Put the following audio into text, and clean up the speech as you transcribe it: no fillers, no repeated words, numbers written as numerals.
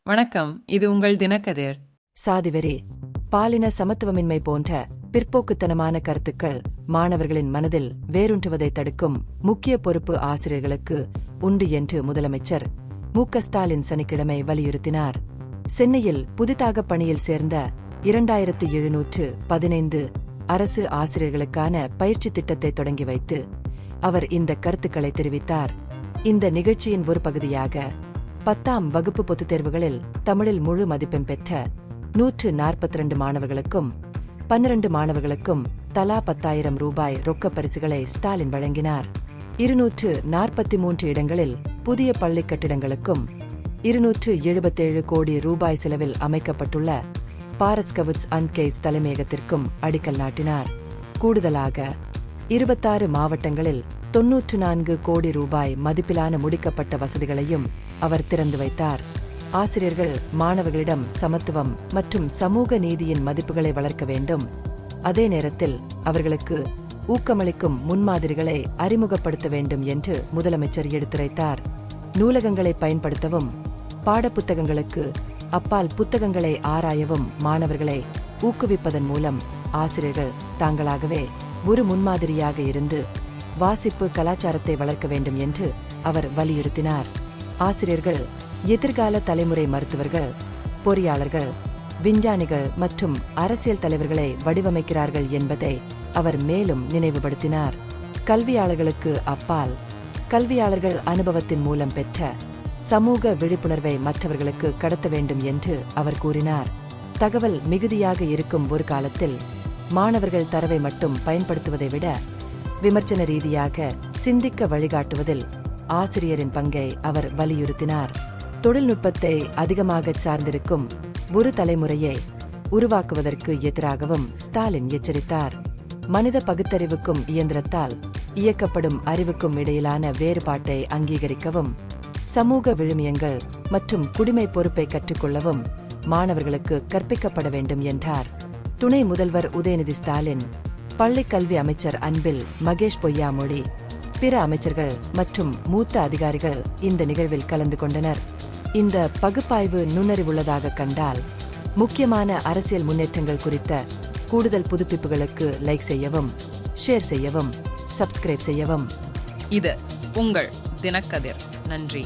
வணக்கம், இது உங்கள் தினக்கதிர். சாதிவெறி, பாலின சமத்துவமின்மை போன்ற பிற்போக்குத்தனமான கருத்துக்கள் மாணவர்களின் மனதில் வேரூன்றுவதை தடுக்கும் முக்கிய பொறுப்பு ஆசிரியர்களுக்கு உண்டு என்று முதலமைச்சர் மு.க.ஸ்டாலின் சனிக்கிழமை வலியுறுத்தினார். சென்னையில் புதிதாக பணியில் சேர்ந்த 2715 அரசு ஆசிரியர்களுக்கான பயிற்சி திட்டத்தை தொடங்கி வைத்து அவர் இந்த கருத்துக்களை தெரிவித்தார். இந்த நிகழ்ச்சியின் ஒரு பகுதியாக 10ஆம் வகுப்பு பொதுத் தேர்வுகளில் தமிழில் முழு மதிப்பெண் பெற்ற 142 மாணவர்களுக்கும் 12 மாணவர்களுக்கும் தலா 10,000 ரூபாய் ரொக்கப் பரிசுகளை ஸ்டாலின் வழங்கினார். 243 இடங்களில் புதிய பள்ளிக் கட்டிடங்களுக்கும் 277 கோடி ரூபாய் செலவில் அமைக்கப்பட்டுள்ள பாரஸ் ஸ்கவுட்ஸ் அண்ட் கைட்ஸ் தலைமையகத்திற்கும் அடிக்கல் நாட்டினார். கூடுதலாக 26 மாவட்டங்களில் 94 கோடி ரூபாய் மதிப்பிலான முடிக்கப்பட்ட வசதிகளையும் அவர் திறந்து வைத்தார். ஆசிரியர்கள் மாணவர்களிடம் சமத்துவம் மற்றும் சமூக நீதியின் மதிப்புகளை வளர்க்க வேண்டும். அதே நேரத்தில் அவர்களுக்கு ஊக்கமளிக்கும் முன்மாதிரிகளை அறிமுகப்படுத்த வேண்டும் என்று முதலமைச்சர் எடுத்துரைத்தார். நூலகங்களை பயன்படுத்தவும், பாடப்புத்தகங்களுக்கு அப்பால் புத்தகங்களை ஆராயவும் மாணவர்களை ஊக்குவிப்பதன் மூலம் ஆசிரியர்கள் தாங்களாகவே ஒரு முன்மாதிரியாக இருந்து வாசிப்பு கலாச்சாரத்தை வளர்க்க வேண்டும் என்று அவர் வலியுறுத்தினார். ஆசிரியர்கள் எதிர்கால தலைமுறை மருத்துவர்கள், பொறியாளர்கள், விஞ்ஞானிகள் மற்றும் அரசியல் தலைவர்களை வடிவமைக்கிறார்கள் என்பதை அவர் மேலும் நினைவுபடுத்தினார். கல்வியாளர்களுக்கு அப்பால் கல்வியாளர்கள் அனுபவத்தின் மூலம் பெற்ற சமூக விழிப்புணர்வை மற்றவர்களுக்கு கடத்த வேண்டும் என்று அவர் கூறினார். தகவல் மிகுதியாக இருக்கும் ஒரு காலத்தில் மாணவர்கள் தரவை மட்டும் பயன்படுத்துவதை விட விமர்சன ரீதியாக சிந்திக்க வழிகாட்டுவதில் ஆசிரியரின் பங்கை அவர் வலியுறுத்தினார். தொழில்நுட்பத்தை அதிகமாக சார்ந்திருக்கும் ஒரு தலைமுறையை உருவாக்குவதற்கு எதிராகவும் ஸ்டாலின் எச்சரித்தார். மனித பகுத்தறிவுக்கும் இயந்திரத்தால் இயக்கப்படும் அறிவுக்கும் இடையிலான வேறுபாட்டை அங்கீகரிக்கவும், சமூக விழுமியங்கள் மற்றும் குடிமை பொறுப்பை கற்றுக்கொள்ளவும் மாணவர்களுக்கு கற்பிக்கப்பட வேண்டும் என்றார். துணை முதல்வர் உதயநிதி ஸ்டாலின், பள்ளிக் கல்வி அமைச்சர் அன்பில் மகேஷ் பொய்யாமொழி, பிற அமைச்சர்கள் மற்றும் மூத்த அதிகாரிகள் இந்த நிகழ்வில் கலந்து கொண்டனர். இந்த பகுப்பாய்வு நுண்ணறிவுள்ளதாக கண்டால் முக்கியமான அரசியல் முன்னேற்றங்கள் குறித்த கூடுதல் புதுப்பிப்புகளுக்கு லைக் செய்யவும், ஷேர் செய்யவும், சப்ஸ்கிரைப் செய்யவும். இது உங்கள் தினக்கதிர். நன்றி.